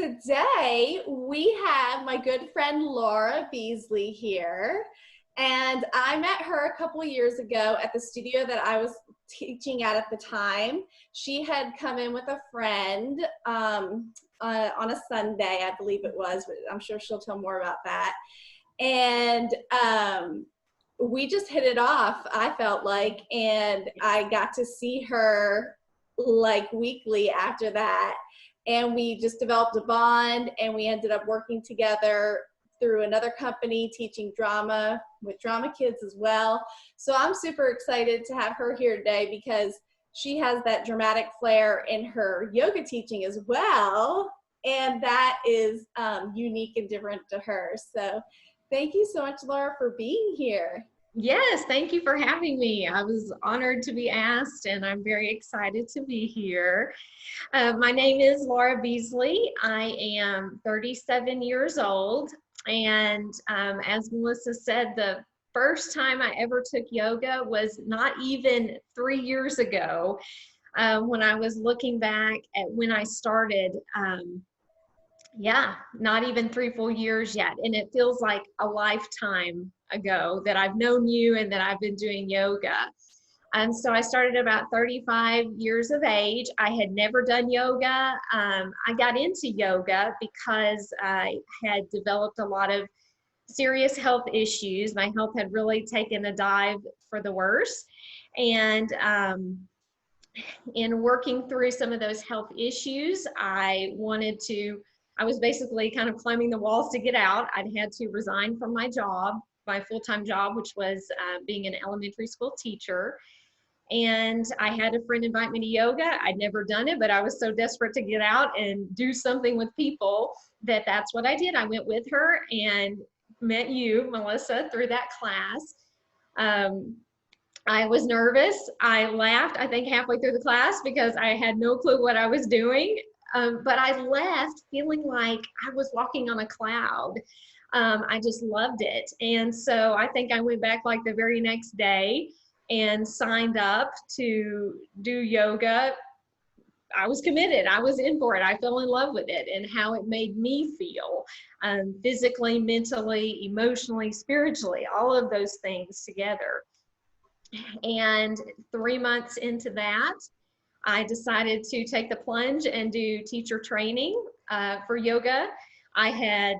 today we have my good friend Laura Beasley here. And I met her a couple of years ago at the studio that I was teaching at the time. She had come in with a friend on a Sunday, I believe it was, but I'm sure she'll tell more about that. And we just hit it off, I felt like, and I got to see her like weekly after that. And we just developed a bond, and we ended up working together through another company teaching drama with drama kids as well. So I'm super excited to have her here today because she has that dramatic flair in her yoga teaching as well. And that is unique and different to her. So thank you so much, Laura, for being here. Yes, thank you for having me. I was honored to be asked, and I'm very excited to be here. My name is Laura Beasley. I am 37 years old, and as Melissa said, the first time I ever took yoga was not even 3 years ago. When I was looking back at when I started, not even 3 full years yet. And it feels like a lifetime ago that I've known you and that I've been doing yoga. And so I started about 35 years of age. I had never done yoga. I got into yoga because I had developed a lot of serious health issues. My health had really taken a dive for the worse. And in working through some of those health issues, I was basically kind of climbing the walls to get out. I'd had to resign from my job, my full-time job, which was being an elementary school teacher. And I had a friend invite me to yoga. I'd never done it, but I was so desperate to get out and do something with people that's what I did. I went with her and met you, Melissa, through that class. I was nervous. I laughed, I think, halfway through the class because I had no clue what I was doing. But I left feeling like I was walking on a cloud. I just loved it. And so I think I went back like the very next day and signed up to do yoga. I was committed. I was in for it. I fell in love with it and how it made me feel physically, mentally, emotionally, spiritually, all of those things together. And 3 months into that, I decided to take the plunge and do teacher training for yoga. I had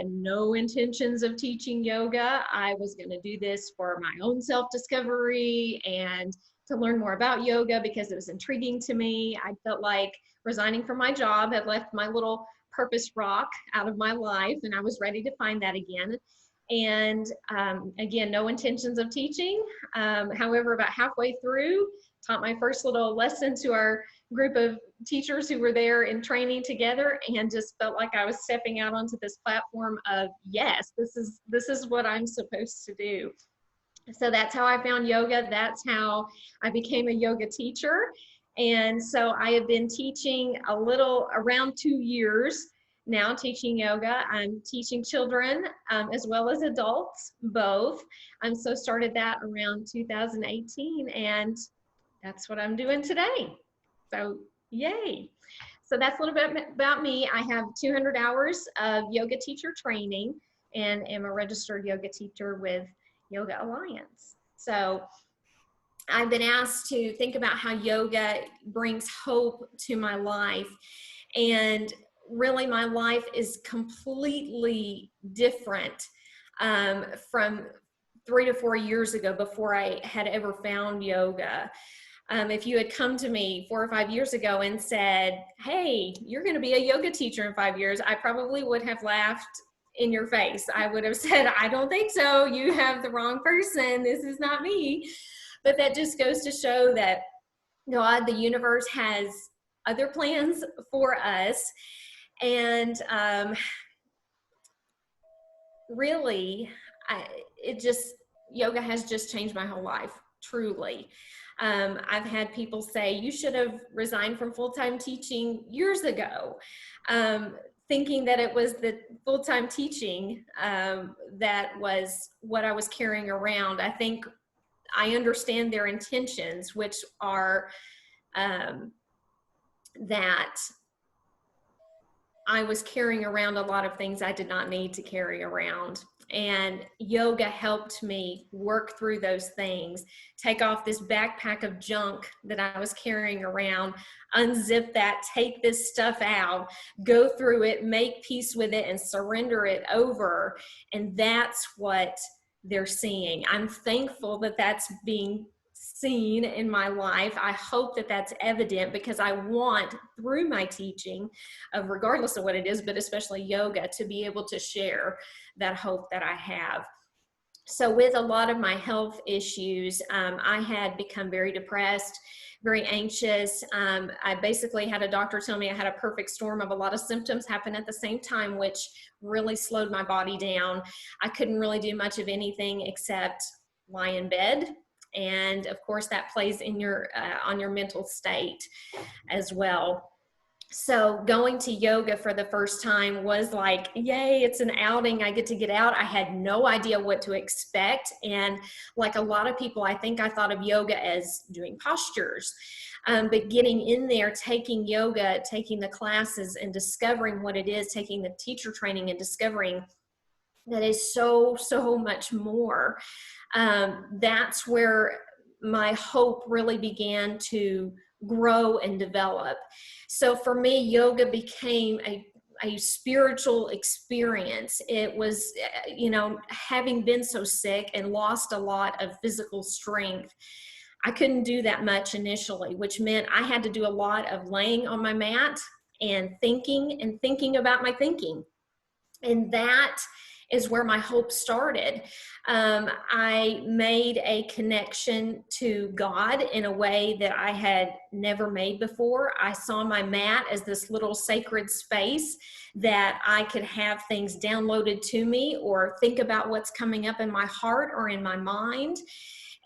no intentions of teaching yoga. I was going to do this for my own self-discovery and to learn more about yoga because it was intriguing to me. I felt like resigning from my job had left my little purpose rock out of my life, and I was ready to find that again. And again, no intentions of teaching. However, about halfway through, taught my first little lesson to our group of teachers who were there in training together, and just felt like I was stepping out onto this platform of, yes, this is what I'm supposed to do. So that's how I found yoga. That's how I became a yoga teacher. And so I have been teaching around 2 years now, teaching yoga. I'm teaching children as well as adults, both. So started that around 2018, and that's what I'm doing today. So yay. So that's a little bit about me. I have 200 hours of yoga teacher training and am a registered yoga teacher with Yoga Alliance. So I've been asked to think about how yoga brings hope to my life. And really my life is completely different from 3 to 4 years ago before I had ever found yoga. If you had come to me 4 or 5 years ago and said, hey, you're going to be a yoga teacher in 5 years, I probably would have laughed in your face. I would have said, I don't think so. You have the wrong person. This is not me. But that just goes to show that God, the universe, has other plans for us. And really, yoga has just changed my whole life, truly. I've had people say, you should have resigned from full-time teaching years ago, thinking that it was the full-time teaching that was what I was carrying around. I think I understand their intentions, which are that I was carrying around a lot of things I did not need to carry around. And yoga helped me work through those things, take off this backpack of junk that I was carrying around, unzip that, take this stuff out, go through it, make peace with it, and surrender it over. And that's what they're seeing. I'm thankful that that's being seen in my life. I hope that that's evident, because I want, through my teaching of regardless of what it is, but especially yoga, to be able to share that hope that I have. So with a lot of my health issues, I had become very depressed, very anxious. I basically had a doctor tell me I had a perfect storm of a lot of symptoms happen at the same time, which really slowed my body down. I couldn't really do much of anything except lie in bed. And of course that plays in your on your mental state as well. So going to yoga for the first time was like, yay, it's an outing. I get to get out. I had no idea what to expect. And like a lot of people, I think I thought of yoga as doing postures. But getting in there, taking yoga, taking the classes and discovering what it is, taking the teacher training and discovering that is so, so much more. That's where my hope really began to grow and develop. So for me, yoga became a spiritual experience. It was, having been so sick and lost a lot of physical strength, I couldn't do that much initially, which meant I had to do a lot of laying on my mat and thinking about my thinking. And that is where my hope started. I made a connection to God in a way that I had never made before. I saw my mat as this little sacred space that I could have things downloaded to me or think about what's coming up in my heart or in my mind.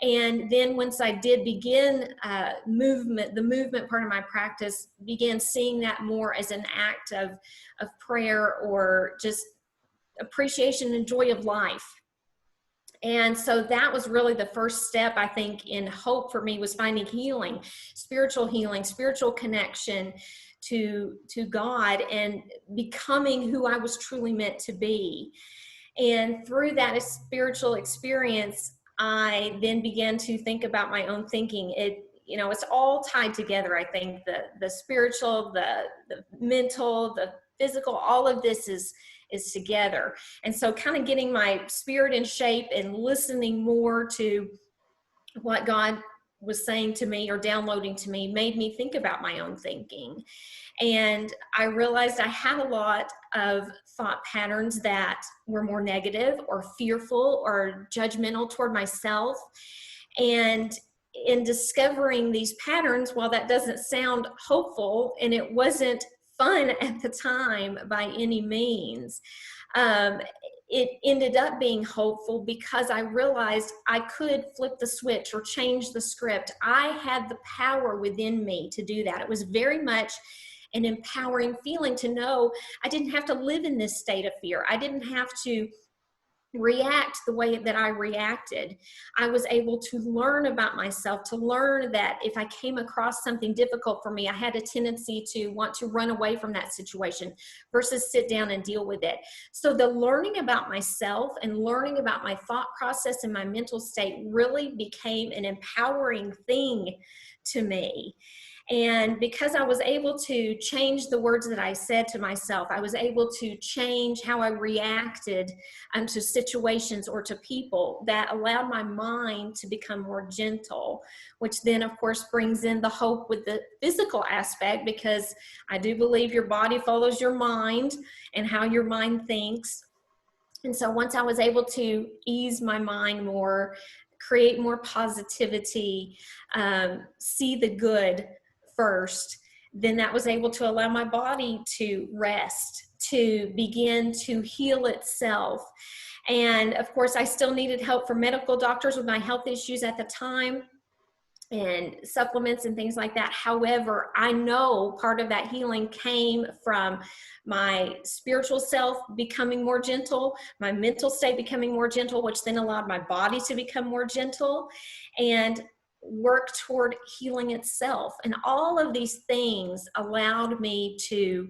And then once I did begin the movement part of my practice, began seeing that more as an act of prayer or just appreciation and joy of life. And so that was really the first step, I think, in hope for me, was finding healing, spiritual connection to God, and becoming who I was truly meant to be. And through that spiritual experience, I then began to think about my own thinking. It's all tied together. I think the spiritual, the mental, the physical, all of this is together. And so kind of getting my spirit in shape and listening more to what God was saying to me or downloading to me made me think about my own thinking. And I realized I had a lot of thought patterns that were more negative or fearful or judgmental toward myself. And in discovering these patterns, while that doesn't sound hopeful, and it wasn't fun at the time by any means, it ended up being hopeful because I realized I could flip the switch or change the script. I had the power within me to do that. It was very much an empowering feeling to know I didn't have to live in this state of fear. I didn't have to react the way that I reacted. I was able to learn about myself, to learn that if I came across something difficult for me, I had a tendency to want to run away from that situation versus sit down and deal with it. So the learning about myself and learning about my thought process and my mental state really became an empowering thing to me. And because I was able to change the words that I said to myself, I was able to change how I reacted to situations or to people. That allowed my mind to become more gentle, which then of course brings in the hope with the physical aspect, because I do believe your body follows your mind and how your mind thinks. And so once I was able to ease my mind more, create more positivity, see the good first, then that was able to allow my body to rest, to begin to heal itself. And of course, I still needed help from medical doctors with my health issues at the time, and supplements and things like that. However, I know part of that healing came from my spiritual self becoming more gentle, my mental state becoming more gentle, which then allowed my body to become more gentle and work toward healing itself. And all of these things allowed me to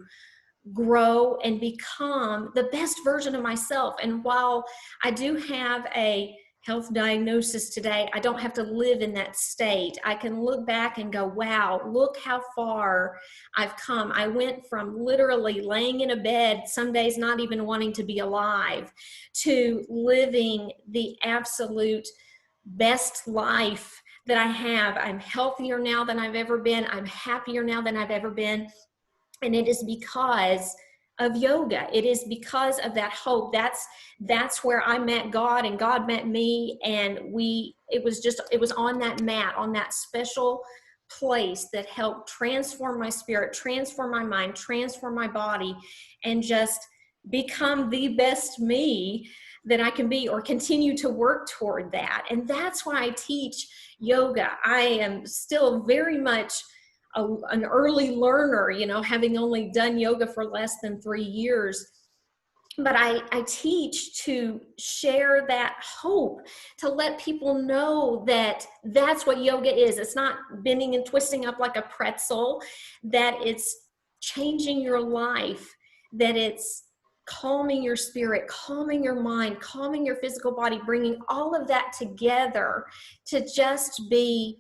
grow and become the best version of myself. And while I do have a health diagnosis today, I don't have to live in that state. I can look back and go, wow, look how far I've come. I went from literally laying in a bed, some days not even wanting to be alive, to living the absolute best life that I have. I'm healthier now than I've ever been. I'm happier now than I've ever been. And it is because of yoga. It is because of that hope. That's where I met God and God met me. And it was on that mat, on that special place that helped transform my spirit, transform my mind, transform my body, and just become the best me that I can be, or continue to work toward that. And that's why I teach yoga. I am still very much an early learner, having only done yoga for less than 3 years. But I teach to share that hope, to let people know that that's what yoga is. It's not bending and twisting up like a pretzel, that it's changing your life, that it's calming your spirit, calming your mind, calming your physical body, bringing all of that together to just be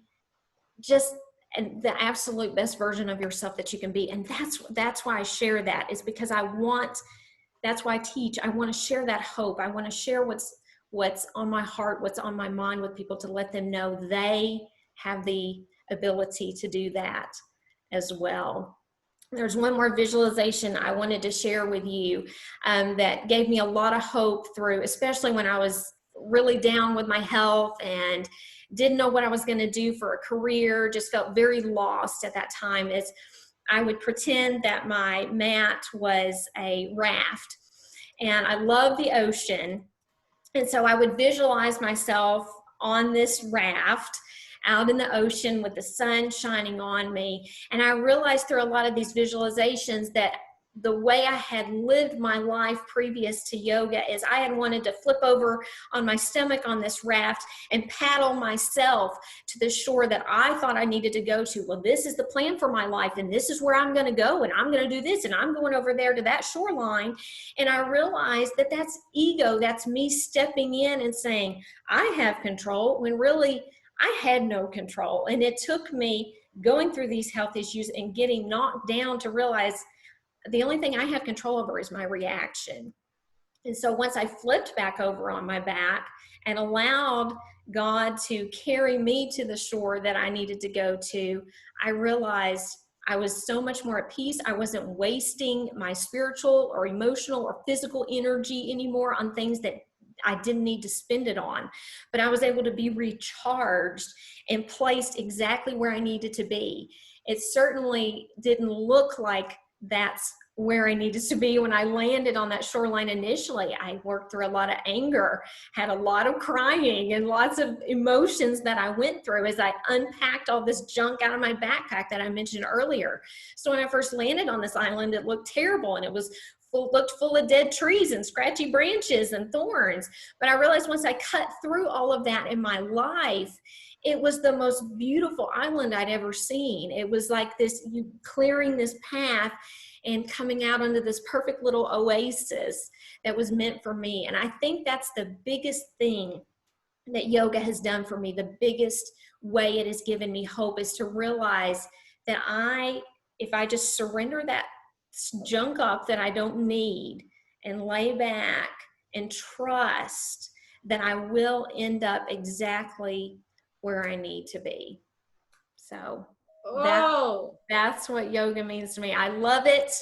and the absolute best version of yourself that you can be. And that's why I share that, is because that's why I teach. I want to share that hope. I want to share what's on my heart, what's on my mind with people, to let them know they have the ability to do that as well. There's one more visualization I wanted to share with you that gave me a lot of hope through, especially when I was really down with my health and didn't know what I was going to do for a career, just felt very lost at that time. Is I would pretend that my mat was a raft, and I love the ocean. And so I would visualize myself on this raft out in the ocean with the sun shining on me. And I realized through a lot of these visualizations that the way I had lived my life previous to yoga is I had wanted to flip over on my stomach on this raft and paddle myself to the shore that I thought I needed to go to. Well, this is the plan for my life, and this is where I'm going to go, and I'm going to do this, and I'm going over there to that shoreline. And I realized that that's ego. That's me stepping in and saying, I have control, when really I had no control. And it took me going through these health issues and getting knocked down to realize the only thing I have control over is my reaction. And so once I flipped back over on my back and allowed God to carry me to the shore that I needed to go to, I realized I was so much more at peace. I wasn't wasting my spiritual or emotional or physical energy anymore on things that I didn't need to spend it on, but I was able to be recharged and placed exactly where I needed to be. It certainly didn't look like that's where I needed to be when I landed on that shoreline initially. I worked through a lot of anger, had a lot of crying, and lots of emotions that I went through as I unpacked all this junk out of my backpack that I mentioned earlier. So when I first landed on this island, it looked terrible, and it looked full of dead trees and scratchy branches and thorns. But I realized once I cut through all of that in my life, it was the most beautiful island I'd ever seen. It was like this, you clearing this path and coming out into this perfect little oasis that was meant for me. And I think that's the biggest thing that yoga has done for me. The biggest way it has given me hope is to realize that if I just surrender that junk up that I don't need and lay back and trust, that I will end up exactly where I need to be. So that's what yoga means to me. I love it.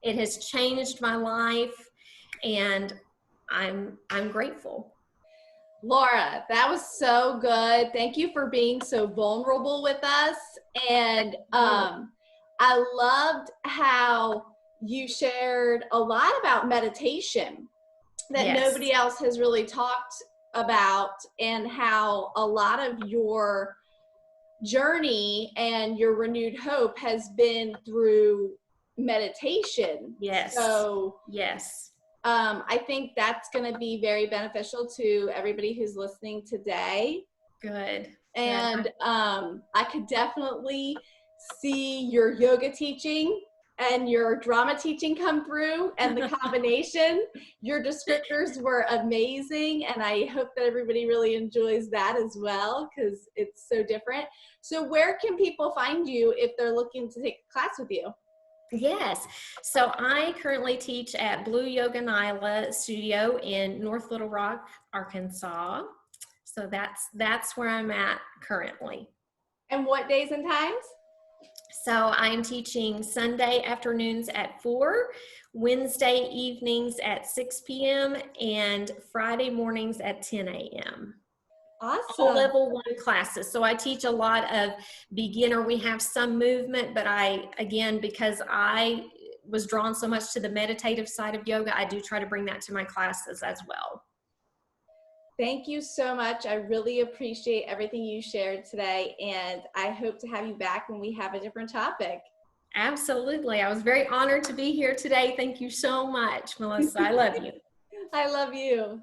It has changed my life, and I'm grateful. Laura, that was so good. Thank you for being so vulnerable with us. And I loved how you shared a lot about meditation that nobody else has really talked about, and how a lot of your journey and your renewed hope has been through meditation. Yes. So yes. I think that's going to be very beneficial to everybody who's listening today. Good. And I could definitely see your yoga teaching and your drama teaching come through, and the combination. Your descriptors were amazing, and I hope that everybody really enjoys that as well, because it's so different. So where can people find you if they're looking to take a class with you? Yes. So I currently teach at Blue Yoga Nyla Studio in North Little Rock, Arkansas. So that's where I'm at currently. And what days and times? So I'm teaching Sunday afternoons at 4, Wednesday evenings at 6 p.m., and Friday mornings at 10 a.m. All Awesome. level 1 classes. So I teach a lot of beginner. We have some movement, but again, because I was drawn so much to the meditative side of yoga, I do try to bring that to my classes as well. Thank you so much. I really appreciate everything you shared today, and I hope to have you back when we have a different topic. Absolutely. I was very honored to be here today. Thank you so much, Melissa. I love you. I love you.